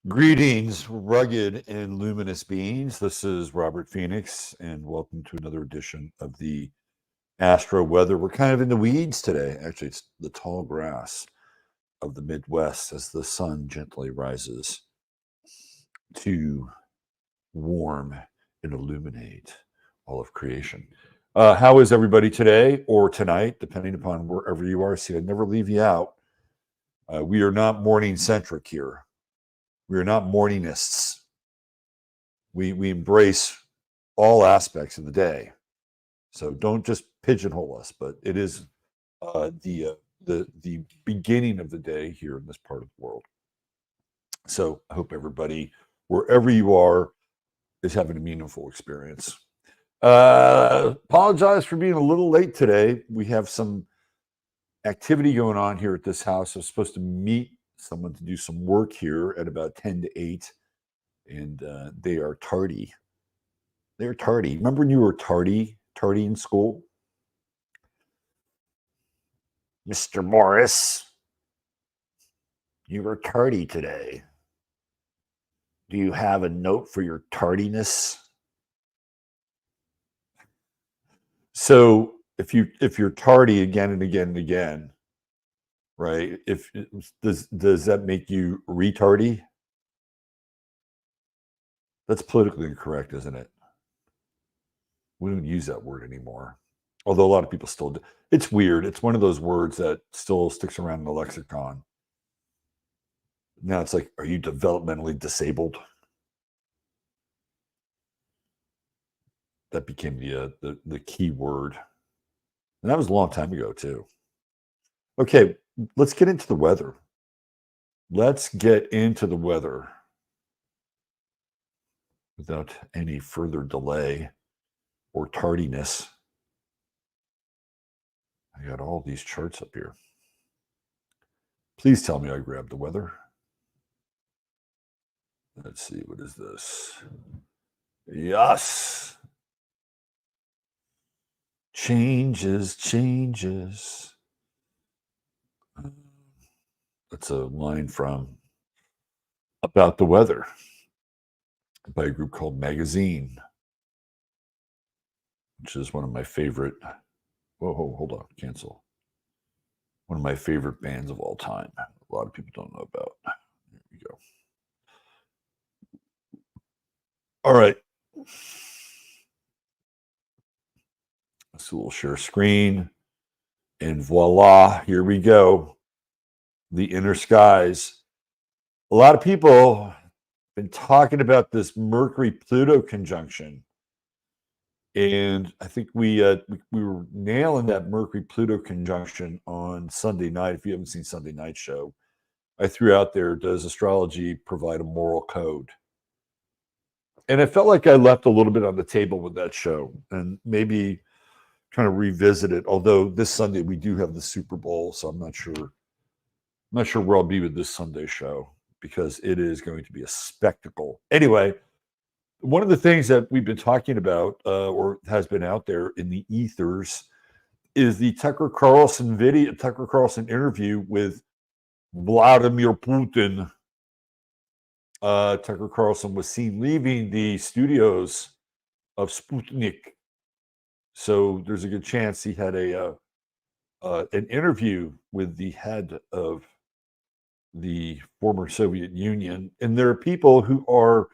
Greetings, rugged and luminous beings. This is Robert Phoenix, and welcome to another edition of the Astro Weather. We're kind of in the weeds today. Actually, it's the tall grass of the Midwest as the sun gently rises to warm and illuminate all of creation. How is everybody today or tonight, depending upon wherever you are? See, I never leave you out. We are not morning centric here. We are not morningists. We embrace all aspects of the day. So don't just pigeonhole us, but it is the beginning of the day here in this part of the world. So I hope everybody, wherever you are, is having a meaningful experience. Apologize for being a little late today. We have some activity going on here at this house. I was supposed to meet someone to do some work here at about 10 to 8, and they are tardy. They're tardy. Remember when you were tardy in school? Mr. Morris, you were tardy today. Do you have a note for your tardiness? So if you're tardy again and again and again, right? Does that make you retardy? That's politically incorrect, isn't it? We don't use that word anymore. Although a lot of people still do. It's weird. It's one of those words that still sticks around in the lexicon. Now it's like, are you developmentally disabled? That became the key word. And that was a long time ago, too. Okay, let's get into the weather. Let's get into the weather without any further delay or tardiness. I got all these charts up here. Please tell me I grabbed the weather. Let's see, what is this? Yes. Changes. That's a line from About the Weather by a group called Magazine, which is one of my favorite. Whoa, hold on, cancel. One of my favorite bands of all time. A lot of people don't know about. There we go. All right. So we'll share screen. And voila, here we go. The inner skies. A lot of people have been talking about this Mercury-Pluto conjunction. And I think we were nailing that Mercury-Pluto conjunction on Sunday night. If you haven't seen Sunday Night Show, I threw out there, does astrology provide a moral code? And I felt like I left a little bit on the table with that show and maybe kind of revisit it. Although this Sunday we do have the Super Bowl, so I'm not sure where I'll be with this Sunday show because it is going to be a spectacle. Anyway, one of the things that we've been talking about or has been out there in the ethers is the Tucker Carlson interview with Vladimir Putin. Tucker Carlson was seen leaving the studios of Sputnik. So there's a good chance he had an interview with the head of the former Soviet Union. And there are people who are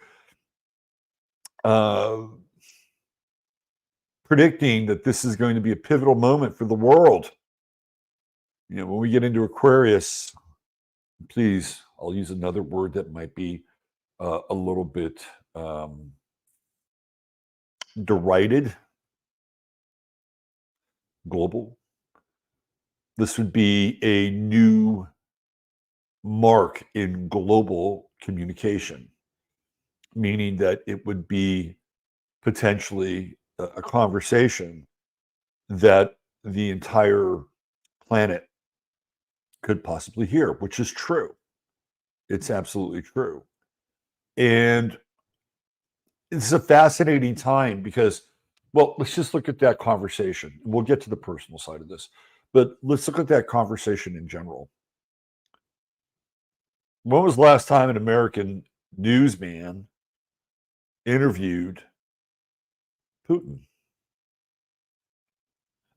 predicting that this is going to be a pivotal moment for the world. You know, when we get into Aquarius, please, I'll use another word that might be a little bit derided. Global. This would be a new mark in global communication, meaning that it would be potentially a conversation that the entire planet could possibly hear, which is true. It's absolutely true. And it's a fascinating time because, well, let's just look at that conversation. We'll get to the personal side of this, but let's look at that conversation in general. When was the last time an American newsman interviewed Putin.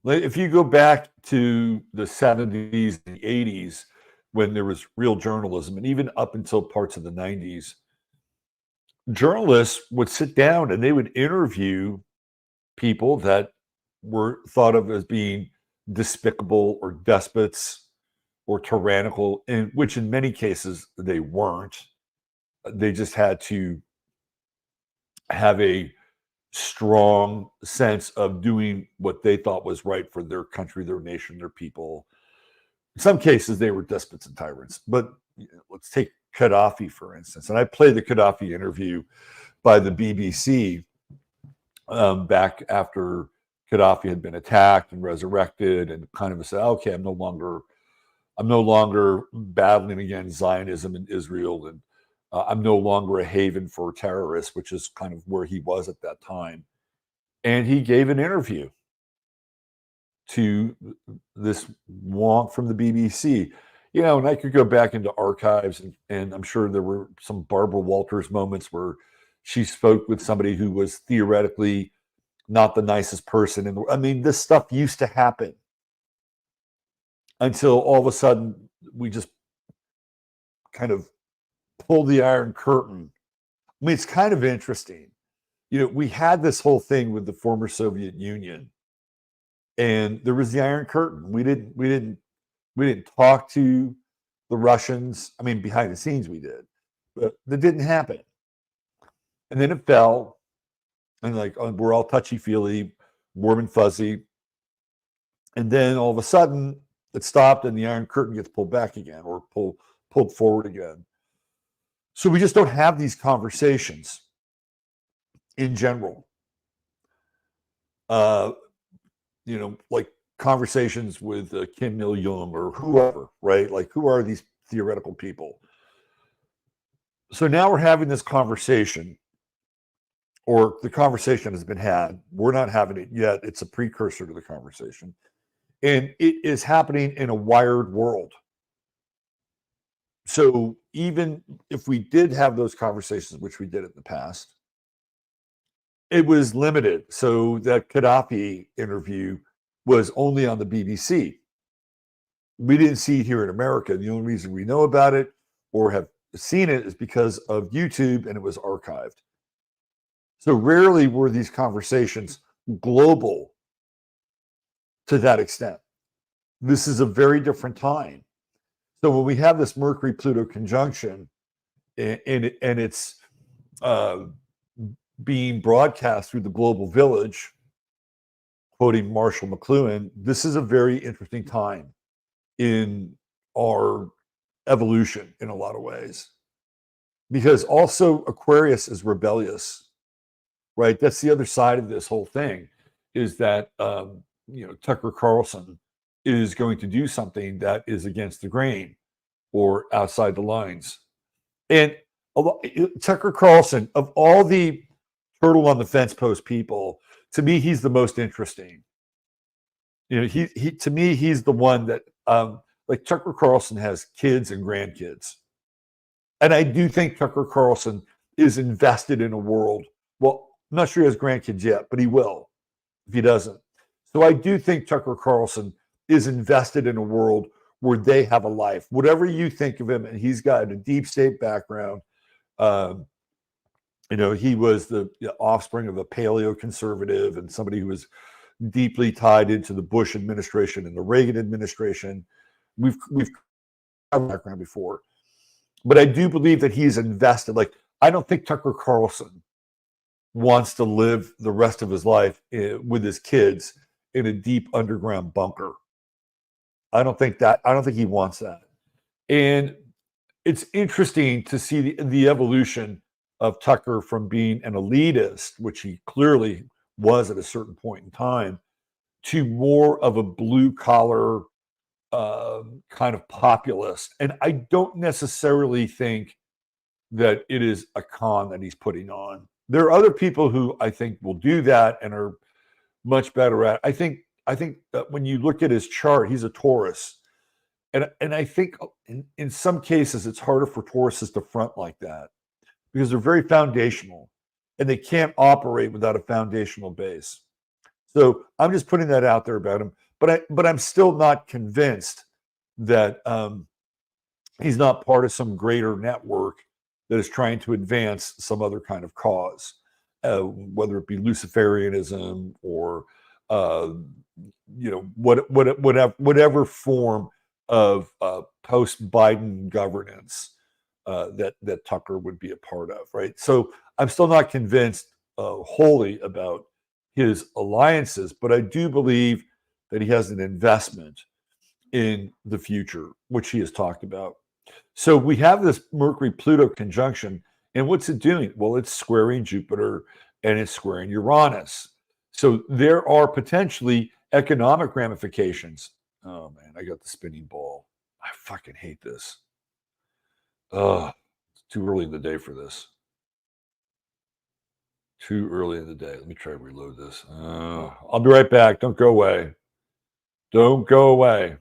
If you go back to the 70s and the 80s, when there was real journalism, and even up until parts of the 90s, journalists would sit down and they would interview people that were thought of as being despicable or despots or tyrannical, in which in many cases they weren't. They just had to have a strong sense of doing what they thought was right for their country, their nation, their people. In some cases, they were despots and tyrants. But let's take Gaddafi, for instance. And I played the Gaddafi interview by the BBC back after Gaddafi had been attacked and resurrected, and kind of said, okay, I'm no longer battling against Zionism in Israel, and I'm no longer a haven for terrorists, which is kind of where he was at that time. And he gave an interview to this wonk from the BBC. And I could go back into archives, and I'm sure there were some Barbara Walters moments where she spoke with somebody who was theoretically not the nicest person in the world. I mean, this stuff used to happen until all of a sudden we just kind of pulled the Iron Curtain. I mean, it's kind of interesting. We had this whole thing with the former Soviet Union, and there was the Iron Curtain. We didn't talk to the Russians. I mean, behind the scenes we did, but that didn't happen. And then it fell, and we're all touchy-feely, warm and fuzzy. And then all of a sudden it stopped, and the Iron Curtain gets pulled back again, or pulled forward again. So we just don't have these conversations in general. Like conversations with Kim Il-jung or whoever, right? Like, who are these theoretical people? So now we're having this conversation, or the conversation has been had. We're not having it yet. It's a precursor to the conversation. And it is happening in a wired world. So even if we did have those conversations, which we did in the past, it was limited. So that Gaddafi interview was only on the BBC. We didn't see it here in America. The only reason we know about it or have seen it is because of YouTube, and it was archived. So rarely were these conversations global to that extent. This is a very different time. So when we have this Mercury-Pluto conjunction, and it's being broadcast through the global village, quoting Marshall McLuhan, this is a very interesting time in our evolution in a lot of ways. Because also Aquarius is rebellious, right? That's the other side of this whole thing, is that Tucker Carlson is going to do something that is against the grain or outside the lines. And Tucker Carlson, of all the turtle on the fence post people, to me, he's the most interesting. He to me, he's the one that like Tucker Carlson has kids and grandkids. And I do think Tucker Carlson is invested in a world. Well, I'm not sure he has grandkids yet, but he will if he doesn't. So I do think Tucker Carlson is invested in a world where they have a life. Whatever you think of him, and he's got a deep state background. He was the offspring of a paleo-conservative and somebody who was deeply tied into the Bush administration and the Reagan administration. We've covered background before. But I do believe that he's invested. Like, I don't think Tucker Carlson wants to live the rest of his life with his kids in a deep underground bunker. I don't think he wants that. And it's interesting to see the evolution of Tucker from being an elitist, which he clearly was at a certain point in time, to more of a blue collar kind of populist. And I don't necessarily think that it is a con that he's putting on. There are other people who I think will do that and are much better at. I think that when you look at his chart, he's a Taurus. And I think in some cases it's harder for Tauruses to front like that because they're very foundational and they can't operate without a foundational base. So I'm just putting that out there about him. But I'm still not convinced that he's not part of some greater network that is trying to advance some other kind of cause, whether it be Luciferianism or whatever form of post-Biden governance that Tucker would be a part of, right? So I'm still not convinced wholly about his alliances, but I do believe that he has an investment in the future, which he has talked about. So we have this Mercury-Pluto conjunction, and what's it doing? Well, it's squaring Jupiter and it's squaring Uranus. So there are potentially economic ramifications. Oh man, I got the spinning ball. I fucking hate this. It's too early in the day for this. Too early in the day. Let me try to reload this. I'll be right back. Don't go away. Don't go away.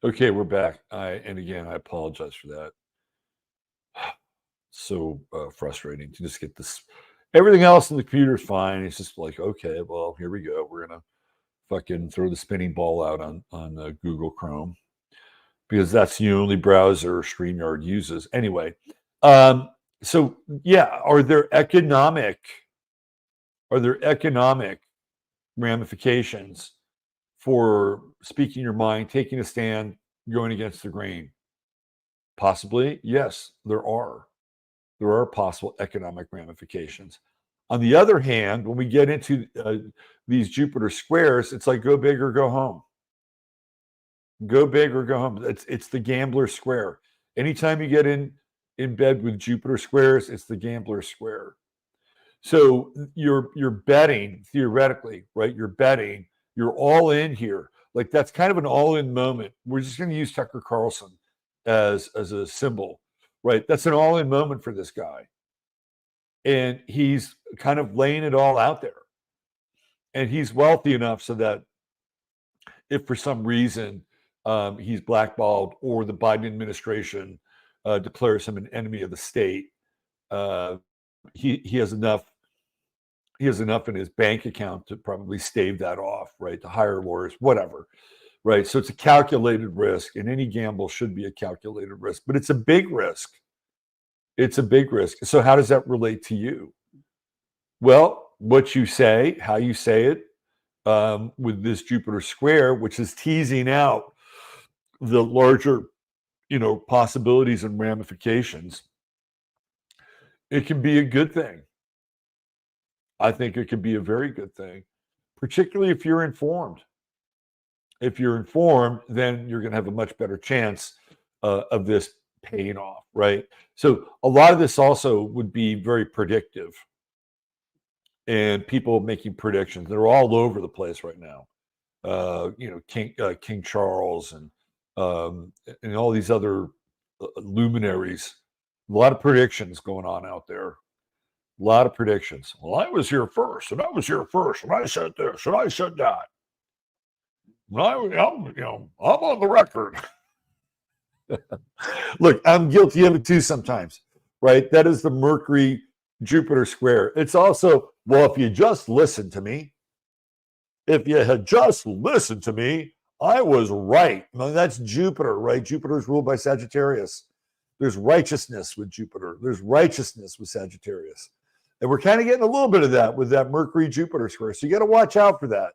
Okay, we're back. And again, I apologize for that. So frustrating to just get this. Everything else in the computer is fine. It's just like, okay, well, here we go. We're gonna fucking throw the spinning ball out on Google Chrome because that's the only browser StreamYard uses. Anyway, so yeah, are there economic ramifications for speaking your mind, taking a stand, going against the grain? Possibly, yes, there are. There are possible economic ramifications. On the other hand, when we get into these Jupiter squares, it's like go big or go home. Go big or go home. It's the gambler square. Anytime you get in bed with Jupiter squares, it's the gambler square. So you're betting theoretically, right? You're betting. You're all in here. Like that's kind of an all-in moment. We're just going to use Tucker Carlson as a symbol, right? That's an all-in moment for this guy, and he's kind of laying it all out there. And he's wealthy enough so that if for some reason he's blackballed or the Biden administration declares him an enemy of the state, he has enough. He has enough in his bank account to probably stave that off, right? To hire lawyers, whatever, right? So it's a calculated risk, and any gamble should be a calculated risk, but it's a big risk. It's a big risk. So how does that relate to you? Well, what you say, how you say it, with this Jupiter square, which is teasing out the larger, possibilities and ramifications, it can be a good thing. I think it can be a very good thing, particularly if you're informed. If you're informed, then you're going to have a much better chance of this paying off, right? So a lot of this also would be very predictive, and people making predictions. They're all over the place right now. King Charles and all these other luminaries. A lot of predictions going on out there. A lot of predictions. Well, I was here first, and I was here first, and I said this, and I said that. I'm on the record. Look, I'm guilty of it too sometimes, right? That is the Mercury Jupiter square. It's also, well, if you just listen to me, if you had just listened to me, I was right. Well, that's Jupiter, right? Jupiter is ruled by Sagittarius. There's righteousness with Jupiter. There's righteousness with Sagittarius. And we're kind of getting a little bit of that with that Mercury Jupiter square. So you got to watch out for that.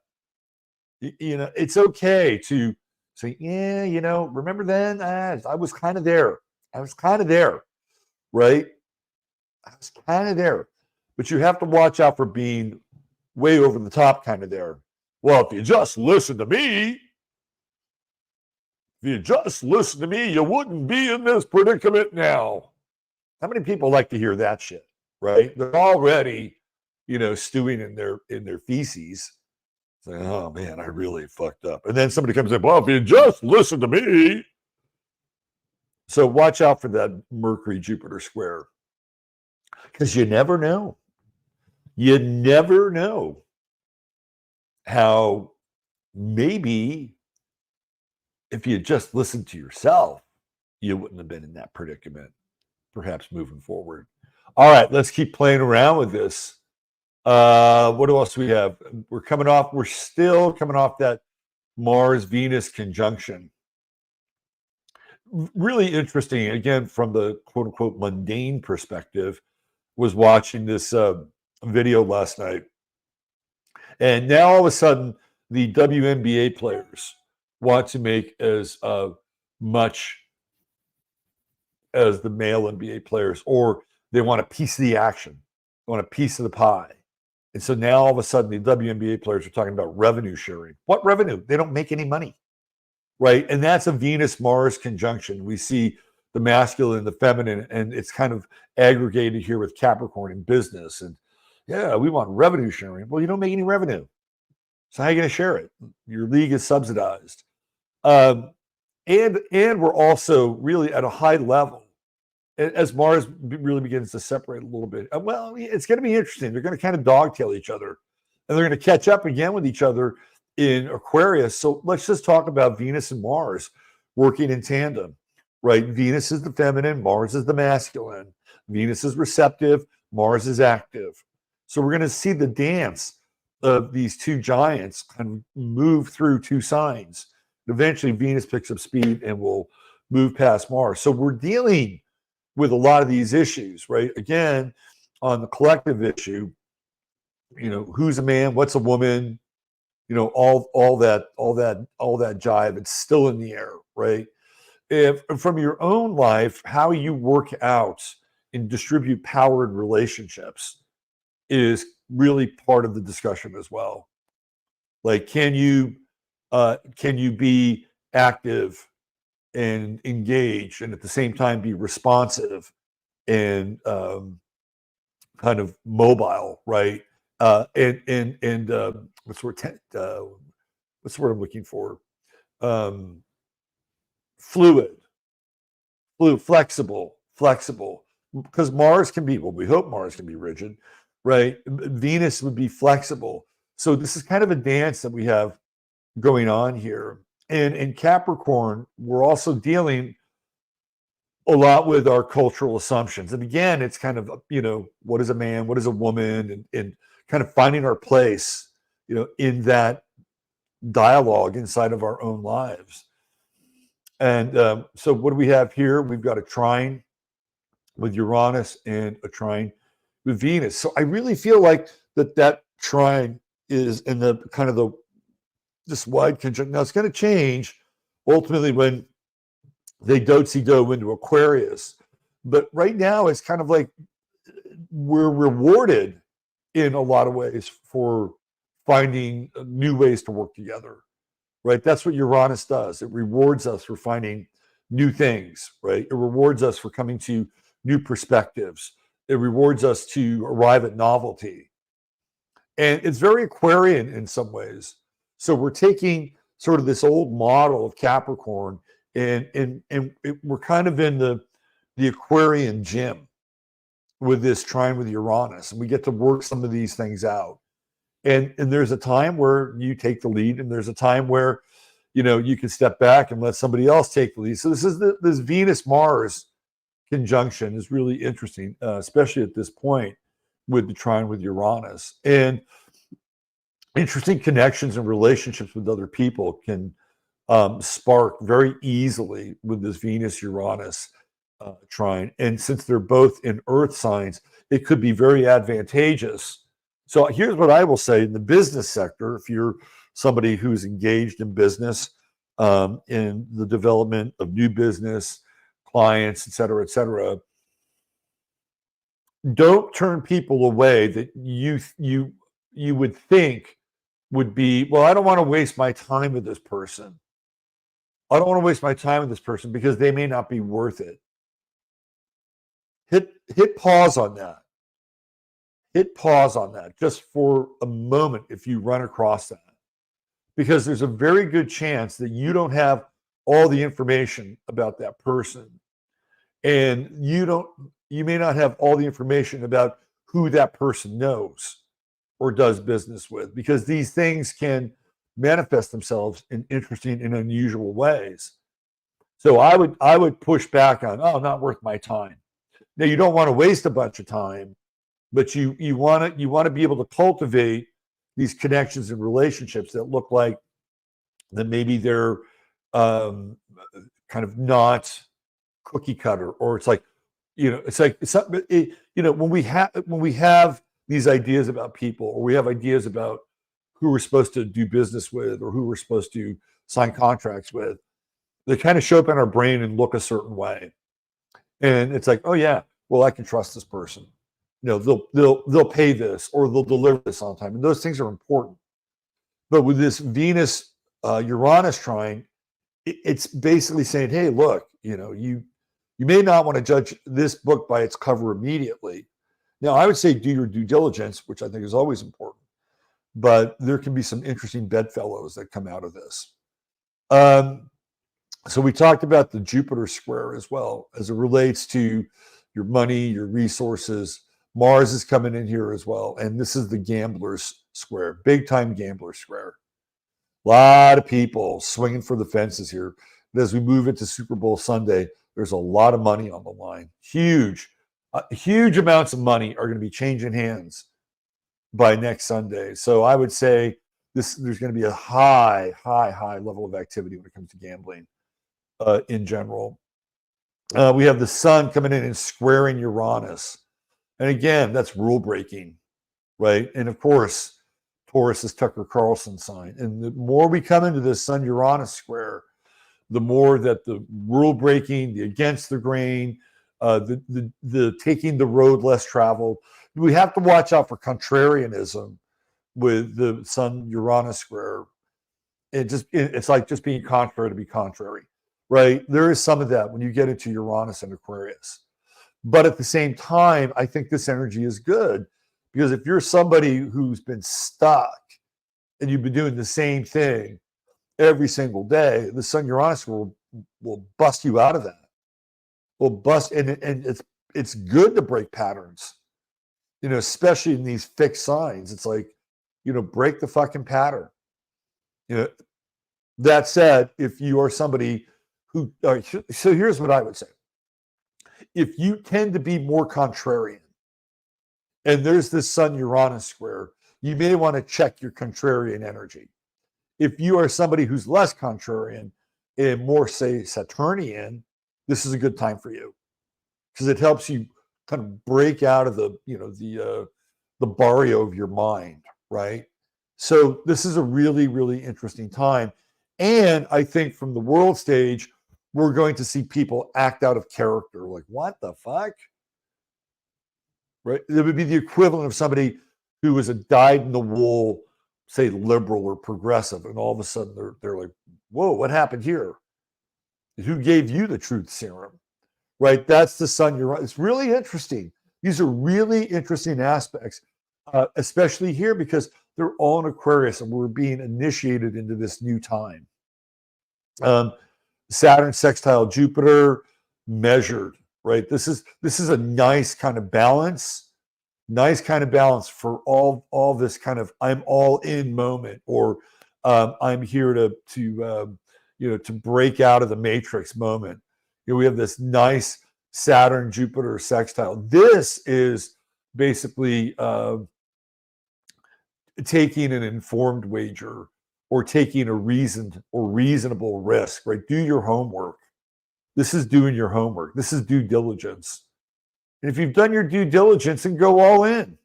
It's okay to say, yeah, remember then? I was kind of there. I was kind of there, right? I was kind of there. But you have to watch out for being way over the top kind of there. Well, if you just listen to me, you wouldn't be in this predicament now. How many people like to hear that shit, right? They're already, stewing in their feces, saying, oh man, I really fucked up. And then somebody comes in, well, if you just listen to me. So watch out for that Mercury-Jupiter square, because you never know. You never know how maybe if you just listened to yourself, you wouldn't have been in that predicament, perhaps moving forward. All right, let's keep playing around with this. What else do we have? We're still coming off that Mars-Venus conjunction. Really interesting, again, from the quote-unquote mundane perspective, was watching this video last night. And now all of a sudden, the WNBA players want to make as much as the male NBA players, or they want a piece of the action, they want a piece of the pie. And so now all of a sudden, the WNBA players are talking about revenue sharing. What revenue? They don't make any money, right? And that's a Venus-Mars conjunction. We see the masculine and the feminine, and it's kind of aggregated here with Capricorn in business. And yeah, we want revenue sharing. Well, you don't make any revenue. So how are you going to share it? Your league is subsidized. And we're also really at a high level as Mars really begins to separate a little bit. Well, it's going to be interesting. They're going to kind of dogtail each other, and they're going to catch up again with each other in Aquarius. So let's just talk about Venus and Mars working in tandem, right? Venus is the feminine, Mars is the masculine. Venus is receptive, Mars is active. So we're going to see the dance of these two giants kind of move through two signs. Eventually, Venus picks up speed and will move past Mars. So we're dealing with a lot of these issues, right? Again, on the collective issue, who's a man, what's a woman, all that jive, it's still in the air, right? If from your own life, how you work out and distribute power in relationships is really part of the discussion as well. Like, can you be active and engage, and at the same time be responsive and kind of mobile, right? And what's the word I'm looking for? Fluid, flexible, because Mars can be, well, we hope Mars can be rigid, right? Venus would be flexible. So this is kind of a dance that we have going on here. And in Capricorn, we're also dealing a lot with our cultural assumptions. And again, it's kind of, what is a man, what is a woman, and kind of finding our place, in that dialogue inside of our own lives. And so what do we have here? We've got a trine with Uranus and a trine with Venus. So I really feel like that trine is in the kind of this wide conjunction. Now it's going to change ultimately when they do into Aquarius. But right now it's kind of like we're rewarded in a lot of ways for finding new ways to work together, right? That's what Uranus does. It rewards us for finding new things, right? It rewards us for coming to new perspectives. It rewards us to arrive at novelty. And it's very Aquarian in some ways. So we're taking sort of this old model of Capricorn, and we're kind of in the Aquarian gym with this trine with Uranus, and we get to work some of these things out. And there's a time where you take the lead, and there's a time where you can step back and let somebody else take the lead. So this Venus-Mars conjunction is really interesting, especially at this point with the trine with Uranus. And interesting connections and relationships with other people can spark very easily with this Venus-Uranus trine. And since they're both in Earth signs, it could be very advantageous. So here's what I will say in the business sector: if you're somebody who's engaged in business, in the development of new business, clients, et cetera, don't turn people away that you you would think would be, well, I don't want to waste my time with this person. I don't want to waste my time with this person because they may not be worth it. Hit pause on that. Hit pause on that just for a moment if you run across that. Because there's a very good chance that you don't have all the information about that person. And you may not have all the information about who that person knows or does business with, because these things can manifest themselves in interesting and unusual ways. So I would push back on, oh, not worth my time. Now, you don't want to waste a bunch of time, but you want to be able to cultivate these connections and relationships that look like that maybe they're kind of not cookie cutter, or it's like, when we have these ideas about people, or we have ideas about who we're supposed to do business with or who we're supposed to sign contracts with, they kind of show up in our brain and look a certain way. And it's like, oh yeah, well, I can trust this person. They'll pay this, or they'll deliver this on time. And those things are important. But with this Venus Uranus trine, it's basically saying, hey, look, you may not want to judge this book by its cover immediately. Now, I would say do your due diligence, which I think is always important. But there can be some interesting bedfellows that come out of this. So we talked about the Jupiter square as well, as it relates to your money, your resources. Mars is coming in here as well. And this is the gambler's square, big time gambler square. A lot of people swinging for the fences here. But as we move into Super Bowl Sunday, there's a lot of money on the line. Huge amounts of money are going to be changing hands by next Sunday. So I would say there's going to be a high level of activity when it comes to gambling in general. We have the sun coming in and squaring Uranus. And again, that's rule breaking, right? And of course, Taurus is Tucker Carlson sign. And the more we come into this Sun Uranus square, the more that the rule breaking, the against the grain, the taking the road less traveled. We have to watch out for contrarianism with the Sun Uranus square. It's like just being contrary to be contrary, right? There is some of that when you get into Uranus and Aquarius. But at the same time, I think this energy is good, because if you're somebody who's been stuck and you've been doing the same thing every single day, the Sun Uranus will bust you out of that. Will bust, and it's good to break patterns, especially in these fixed signs. It's like, break the fucking pattern. That said, if you are somebody who, so here's what I would say. If you tend to be more contrarian, and there's this Sun Uranus square, you may want to check your contrarian energy. If you are somebody who's less contrarian and more, say, Saturnian, this is a good time for you, because it helps you kind of break out of the barrio of your mind, right? So this is a really, really interesting time. And I think from the world stage, we're going to see people act out of character. Like, what the fuck? Right? It would be the equivalent of somebody who was a dyed-in-the-wool, say, liberal or progressive, and all of a sudden they're like, whoa, what happened here? Who gave you the truth serum? Right? That's the Sun Uranus. It's really interesting. These are really interesting aspects, especially here, because they're all in Aquarius and we're being initiated into this new time. Saturn sextile Jupiter, measured, right? This is a nice kind of balance for all this kind of I'm all in moment, or I'm here to break out of the matrix moment. We have this nice Saturn Jupiter sextile. This is basically taking an informed wager, or taking a reasoned or reasonable risk, right? Do your homework. This is doing your homework. This is due diligence. And if you've done your due diligence, then go all in,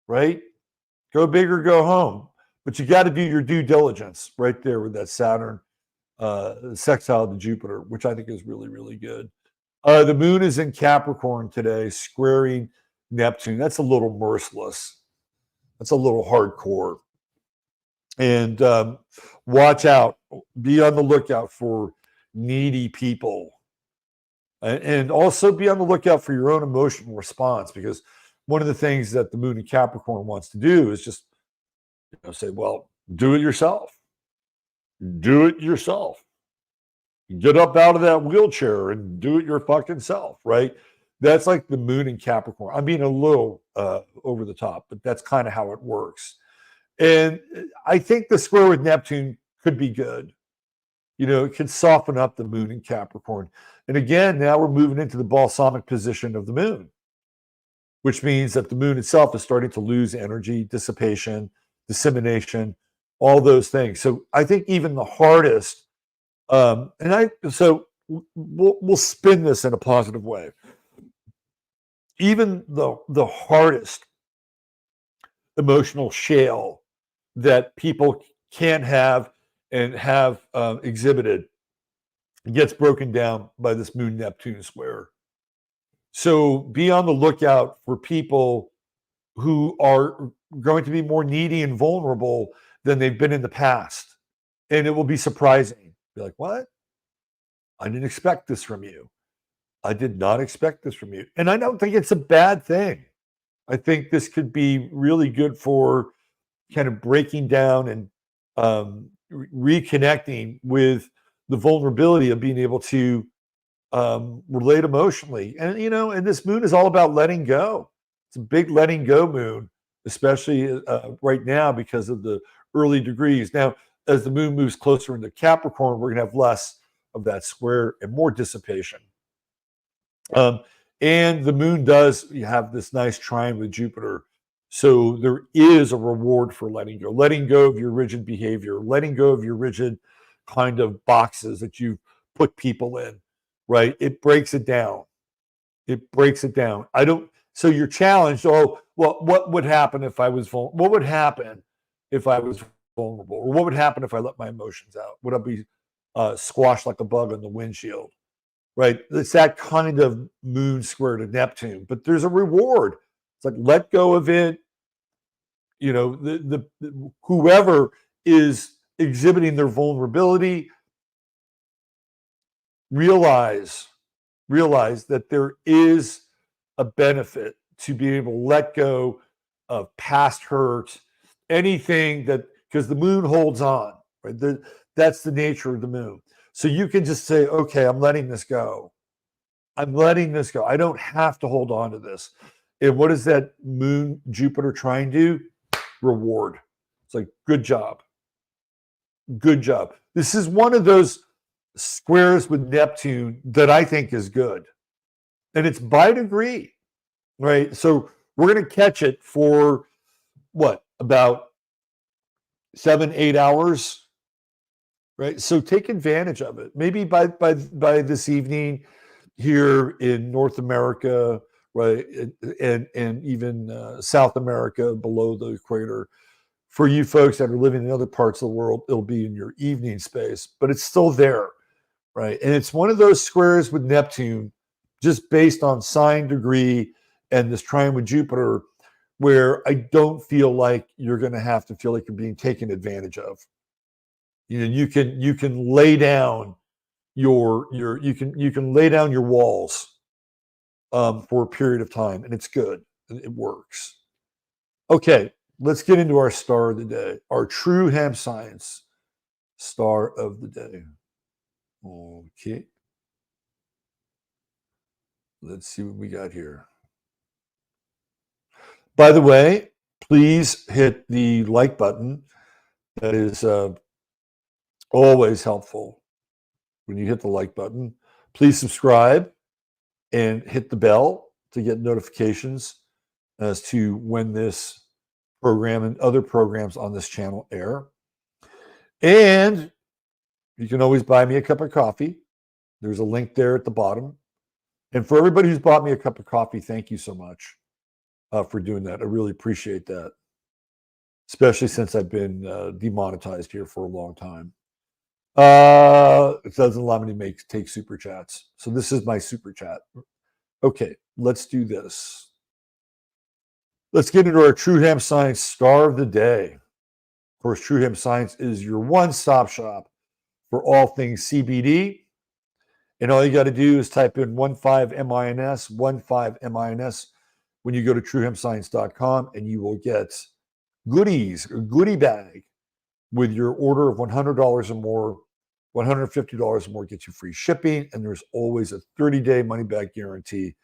right? Go big or go home. But you got to do your due diligence right there with that Saturn sextile to Jupiter, which I think is really, really good. The moon is in Capricorn today, squaring Neptune. That's a little merciless. That's a little hardcore. And watch out, be on the lookout for needy people. And also be on the lookout for your own emotional response, because one of the things that the moon in Capricorn wants to do is just say, well, do it yourself. Do it yourself. Get up out of that wheelchair and do it your fucking self, right? That's like the moon in Capricorn. I'm being a little over the top, but that's kind of how it works. And I think the square with Neptune could be good. It can soften up the moon in Capricorn. And again, now we're moving into the balsamic position of the moon, which means that the moon itself is starting to lose energy, dissipation, dissemination, all those things. So I think even the hardest, so we'll spin this in a positive way. Even the hardest emotional shale that people can have and have exhibited gets broken down by this moon Neptune square. So be on the lookout for people who are going to be more needy and vulnerable than they've been in the past. And it will be surprising. Be like, what? I didn't expect this from you. I did not expect this from you. And I don't think it's a bad thing. I think this could be really good for kind of breaking down and reconnecting with the vulnerability of being able to relate emotionally. And, and this moon is all about letting go. It's a big letting go moon, especially right now because of the early degrees. Now, as the moon moves closer into Capricorn, we're going to have less of that square and more dissipation. And the moon does have this nice trine with Jupiter. So there is a reward for letting go of your rigid behavior, letting go of your rigid kind of boxes that you put people in, right? It breaks it down. So you're challenged. Oh, well, what would happen if I was vulnerable? What would happen if I was vulnerable? Or what would happen if I let my emotions out? Would I be squashed like a bug on the windshield? Right? It's that kind of moon square to Neptune, but there's a reward. It's like, let go of it. The whoever is exhibiting their vulnerability, realize that there is a benefit to being able to let go of past hurt, anything that, because the moon holds on, right? That's the nature of the moon. So you can just say, okay, I'm letting this go. I don't have to hold on to this. And what does that moon Jupiter try and do? Reward. It's like, good job. This is one of those squares with Neptune that I think is good. And it's by degree, right? So we're going to catch it for about 7-8 hours, right? So take advantage of it. Maybe by this evening here in North America, right, and even South America below the equator. For you folks that are living in other parts of the world, it'll be in your evening space, but it's still there, right? And it's one of those squares with Neptune, just based on sign degree and this trine with Jupiter, where I don't feel like you're going to have to feel like you're being taken advantage of. You can lay down you can lay down your walls for a period of time, and it's good. It works. Okay, let's get into our star of the day, our True Hemp Science star of the day. Okay. Let's see what we got here. By the way, please hit the like button. That is always helpful when you hit the like button. Please subscribe and hit the bell to get notifications as to when this program and other programs on this channel air. And you can always buy me a cup of coffee. There's a link there at the bottom. And for everybody who's bought me a cup of coffee, thank you so much for doing that. I really appreciate that, especially since I've been demonetized here for a long time. It doesn't allow me to take super chats. So this is my super chat. Okay, let's do this. Let's get into our True Hemp Science star of the day. Of course, True Hemp Science is your one-stop shop for all things CBD. And all you got to do is type in 15MINS, 15MINS, when you go to truehempscience.com, and you will get goodies, a goodie bag with your order of $100 or more. $150 or more gets you free shipping, and there's always a 30-day money-back guarantee.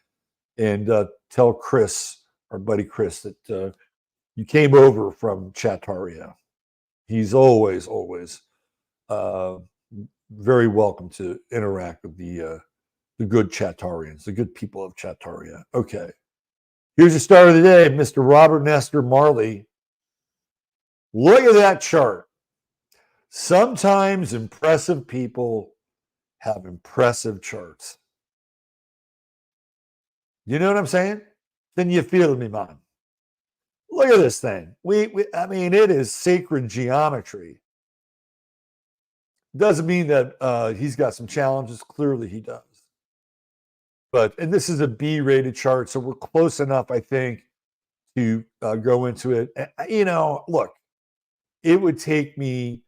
And tell Chris, our buddy Chris, that you came over from Chattaria. He's always very welcome to interact with the good Chattarians, the good people of Chattaria. Okay, here's the star of the day, Mr. Robert Nestor Marley. Look at that chart. Sometimes impressive people have impressive charts. You know what I'm saying? Then you feel me, man. Look at this thing. I mean, it is sacred geometry. Doesn't mean that he's got some challenges. Clearly he does. And this is a B-rated chart, so we're close enough, I think, to go into it. You know, look, it would take me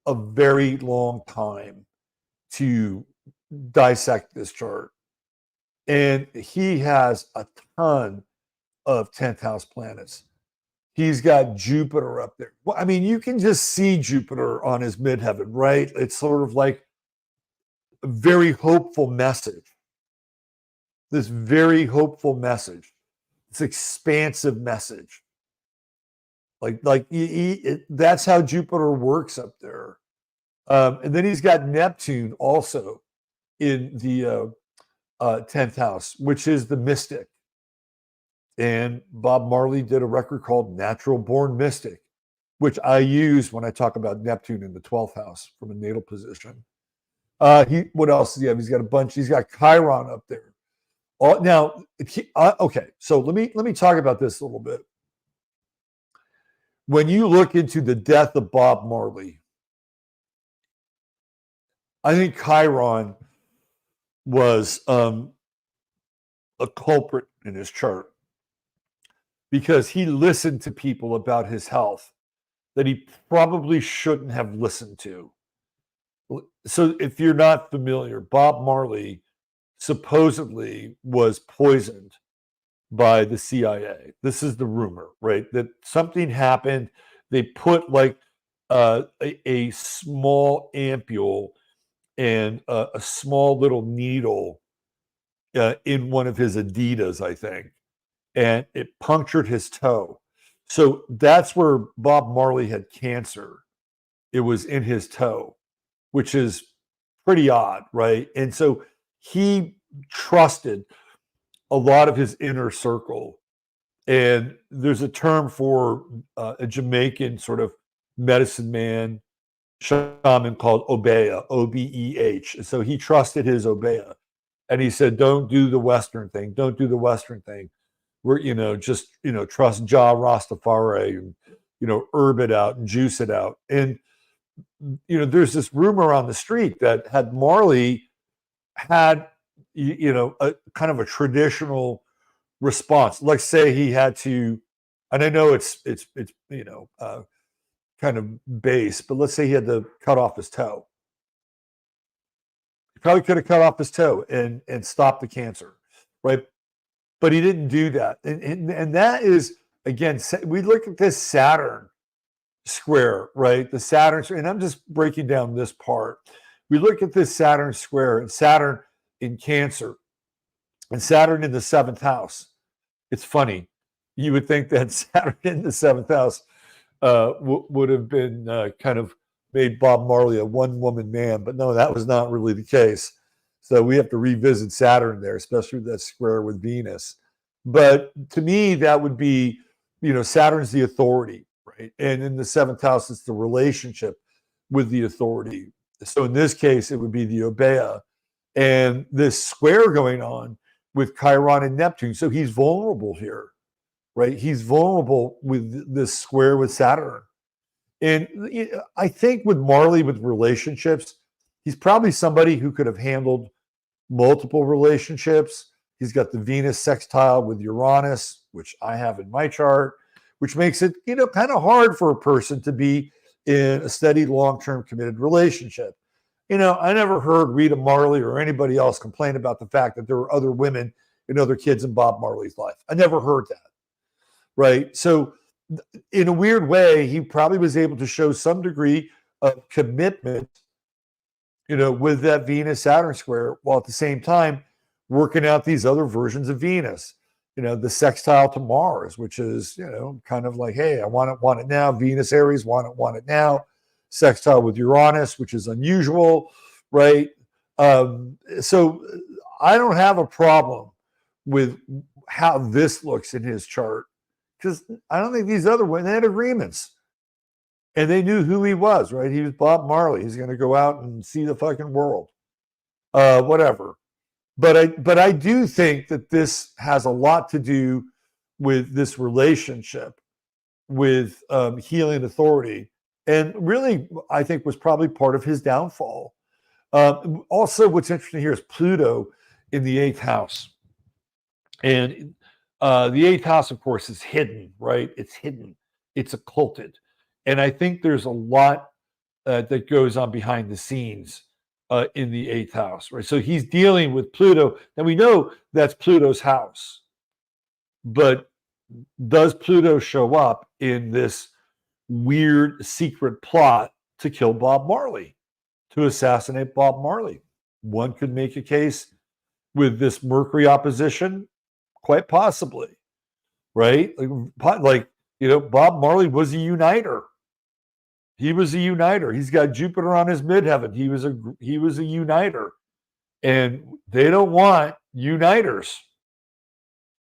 a very long time to dissect this chart. And he has a ton of 10th house planets. He's got Jupiter up there. Well, I mean, you can just see Jupiter on his midheaven, right? It's sort of like a very hopeful message. This very hopeful message. This expansive message. That's how Jupiter works up there. And then he's got Neptune also in the 10th house, which is the mystic. And Bob Marley did a record called Natural Born Mystic, which I use when I talk about Neptune in the 12th house from a natal position. What else does he have? He's got a bunch. He's got Chiron up there. Okay, so let me talk about this a little bit. When you look into the death of Bob Marley, I think Chiron was a culprit in his chart because he listened to people about his health that he probably shouldn't have listened to. So if you're not familiar, Bob Marley supposedly was poisoned by the CIA. This is the rumor, right? That something happened. They put like a small ampule and a small little needle in one of his Adidas, I think, and it punctured his toe. So that's where Bob Marley had cancer. It was in his toe, which is pretty odd, right? And so he trusted a lot of his inner circle. And there's a term for a Jamaican sort of medicine man, shaman called Obeah, O-B-E-H. So he trusted his Obeah. And he said, don't do the Western thing. Don't do the Western thing. We're, just trust Jah Rastafari and, herb it out and juice it out. And, there's this rumor on the street that had Marley had, a kind of a traditional response. Let's say he had to, and I know it's kind of base, but let's say he had to cut off his toe. He probably could have cut off his toe and stopped the cancer, right? But he didn't do that. And that is, again, we look at this Saturn square, right? The Saturn, and I'm just breaking down this part. We look at this Saturn square and Saturn in Cancer and Saturn in the 7th house. It's funny. You would think that Saturn in the 7th house would have been kind of made Bob Marley a one-woman man, but no, that was not really the case. So we have to revisit Saturn there, especially with that square with Venus. But to me, that would be, Saturn's the authority, right? And in the 7th house, it's the relationship with the authority. So in this case, it would be the Obeah. And this square going on with Chiron and Neptune. So he's vulnerable here, right? He's vulnerable with this square with Saturn. And I think with Marley, with relationships, he's probably somebody who could have handled multiple relationships. He's got the Venus sextile with Uranus, which I have in my chart, which makes it, kind of hard for a person to be in a steady, long-term committed relationship. I never heard Rita Marley or anybody else complain about the fact that there were other women and other kids in Bob Marley's life. I never heard that, right? So in a weird way, he probably was able to show some degree of commitment, with that Venus-Saturn square, while at the same time working out these other versions of Venus. The sextile to Mars, which is, kind of like, hey, I want it now. Venus, Aries, want it now. Sextile with Uranus, which is unusual, right? So I don't have a problem with how this looks in his chart, because I don't think these other women, they had agreements. And they knew who he was, right? He was Bob Marley. He's going to go out and see the fucking world. Whatever. But I do think that this has a lot to do with this relationship with healing authority. And really, I think was probably part of his downfall. Also, what's interesting here is Pluto in the 8th house. And the 8th house, of course, is hidden, right? It's hidden. It's occulted. And I think there's a lot that goes on behind the scenes in the 8th house, right? So he's dealing with Pluto. And we know that's Pluto's house. But does Pluto show up in this weird secret plot to kill Bob Marley, to assassinate Bob Marley? One could make a case with this Mercury opposition, quite possibly, right? Like Bob Marley was a uniter. He was a uniter. He's got Jupiter on his midheaven. He was a uniter. And they don't want uniters.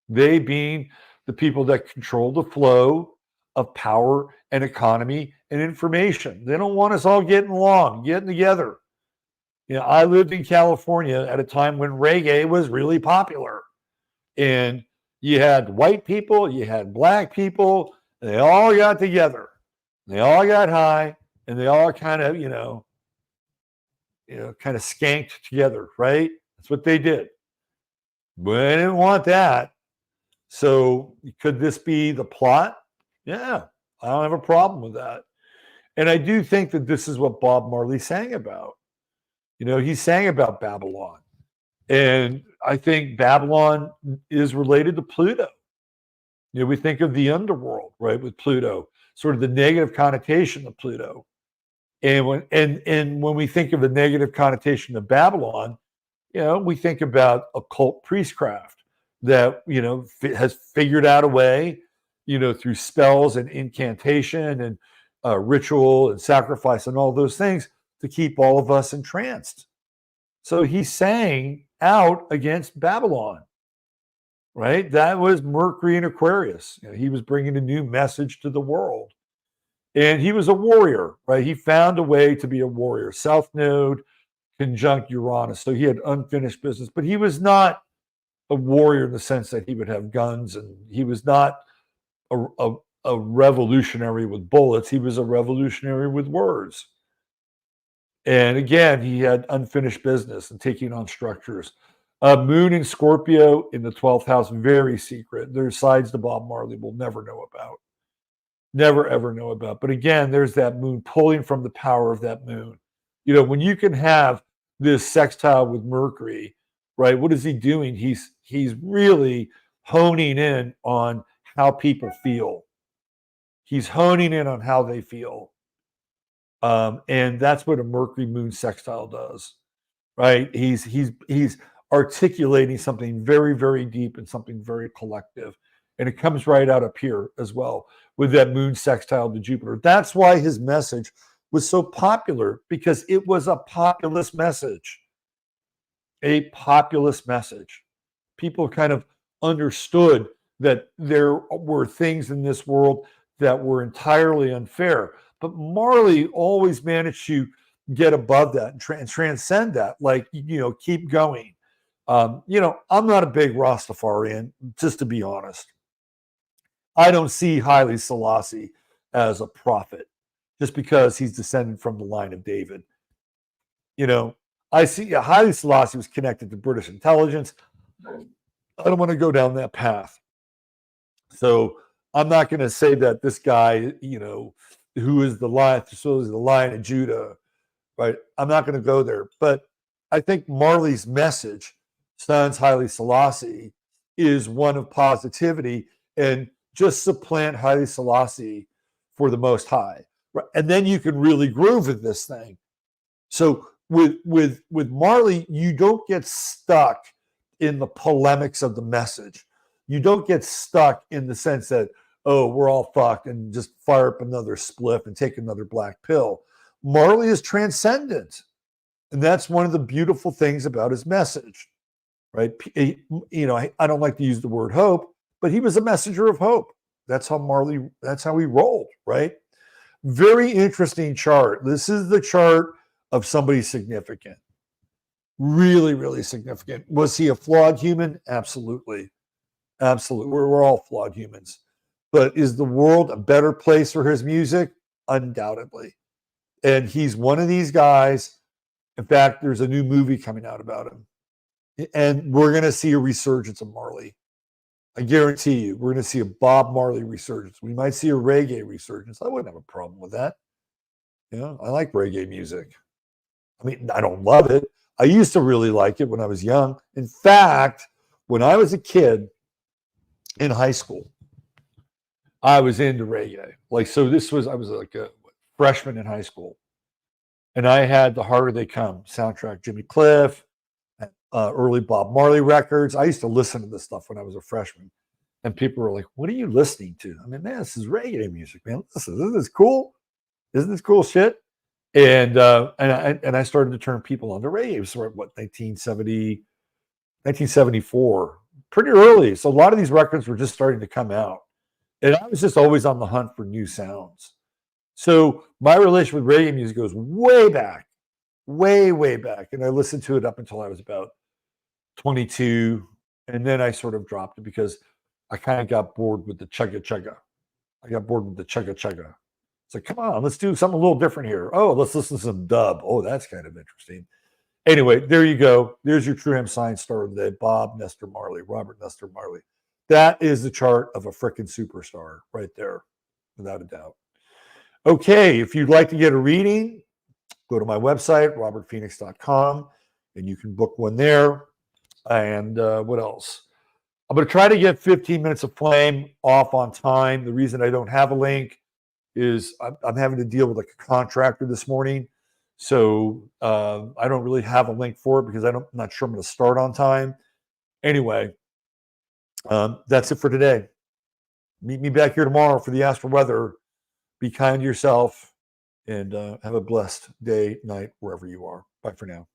They being the people that control the flow of power and economy and information. They don't want us all getting along, getting together. I lived in California at a time when reggae was really popular. And you had white people, you had black people, and they all got together. They all got high, and they all kind of, kind of skanked together, right? That's what they did. But I didn't want that. So could this be the plot? Yeah, I don't have a problem with that. And I do think that this is what Bob Marley sang about. He sang about Babylon. And I think Babylon is related to Pluto. We think of the underworld, right, with Pluto, sort of the negative connotation of Pluto. And when we think of the negative connotation of Babylon, we think about occult priestcraft that, has figured out a way, through spells and incantation and ritual and sacrifice and all those things to keep all of us entranced. So he sang out against Babylon, right? That was Mercury in Aquarius. He was bringing a new message to the world. And he was a warrior, right? He found a way to be a warrior. South Node conjunct Uranus. So he had unfinished business, but he was not a warrior in the sense that he would have guns, and he was not a revolutionary with bullets. He was a revolutionary with words. And again, he had unfinished business and taking on structures. Moon in Scorpio in the 12th house, very secret. There's sides to Bob Marley we'll never know about. Never, ever know about. But again, there's that moon pulling from the power of that moon. When you can have this sextile with Mercury, right? What is he doing? He's really honing in on how people feel. He's honing in on how they feel. And that's what a Mercury moon sextile does, right? He's articulating something very, very deep and something very collective. And it comes right out up here as well with that moon sextile to Jupiter. That's why his message was so popular, because it was a populist message. A populist message. People kind of understood that there were things in this world that were entirely unfair. But Marley always managed to get above that and transcend that, like, keep going. I'm not a big Rastafarian, just to be honest. I don't see Haile Selassie as a prophet just because he's descended from the line of David. I see Haile Selassie was connected to British intelligence. I don't want to go down that path. So I'm not going to say that this guy, who is the lion, so is the Lion of Judah, right? I'm not going to go there. But I think Marley's message, Sans Haile Selassie, is one of positivity and just supplant Haile Selassie for the Most High. Right? And then you can really groove with this thing. So with Marley, you don't get stuck in the polemics of the message. You don't get stuck in the sense that, oh, we're all fucked and just fire up another spliff and take another black pill. Marley is transcendent. And that's one of the beautiful things about his message, right? I don't like to use the word hope, but he was a messenger of hope. That's how he rolled, right? Very interesting chart. This is the chart of somebody significant. Really, really significant. Was he a flawed human? Absolutely. Absolutely. We're all flawed humans. But is the world a better place for his music? Undoubtedly. And he's one of these guys. In fact, there's a new movie coming out about him. And we're going to see a resurgence of Marley. I guarantee you, we're going to see a Bob Marley resurgence. We might see a reggae resurgence. I wouldn't have a problem with that. I like reggae music. I mean, I don't love it. I used to really like it when I was young. In fact, when I was a kid in high school, I was into reggae. I was like a freshman in high school. And I had The Harder They Come soundtrack, Jimmy Cliff, early Bob Marley records. I used to listen to this stuff when I was a freshman. And people were like, what are you listening to? I mean, man, this is reggae music, man. Listen, isn't this cool? Isn't this cool shit? And I started to turn people onto reggae. It was 1974, pretty early. So a lot of these records were just starting to come out. And I was just always on the hunt for new sounds. So my relationship with reggae music goes way back, way, way back. And I listened to it up until I was about 22. And then I sort of dropped it because I kind of got bored with the chugga chugga. I got bored with the chugga chugga. It's like, come on, let's do something a little different here. Oh, let's listen to some dub. Oh, that's kind of interesting. Anyway, there you go. There's your True Hemp Science star of the day, Robert Nestor Marley. That is the chart of a freaking superstar right there, without a doubt. Okay, if you'd like to get a reading, go to my website, robertphoenix.com, and you can book one there. And what else? I'm going to try to get 15 minutes of flame off on time. The reason I don't have a link is I'm having to deal with like a contractor this morning. So I don't really have a link for it because I'm not sure I'm going to start on time. Anyway, that's it for today. Meet me back here tomorrow for the Astro Weather. Be kind to yourself and have a blessed day, night, wherever you are. Bye for now.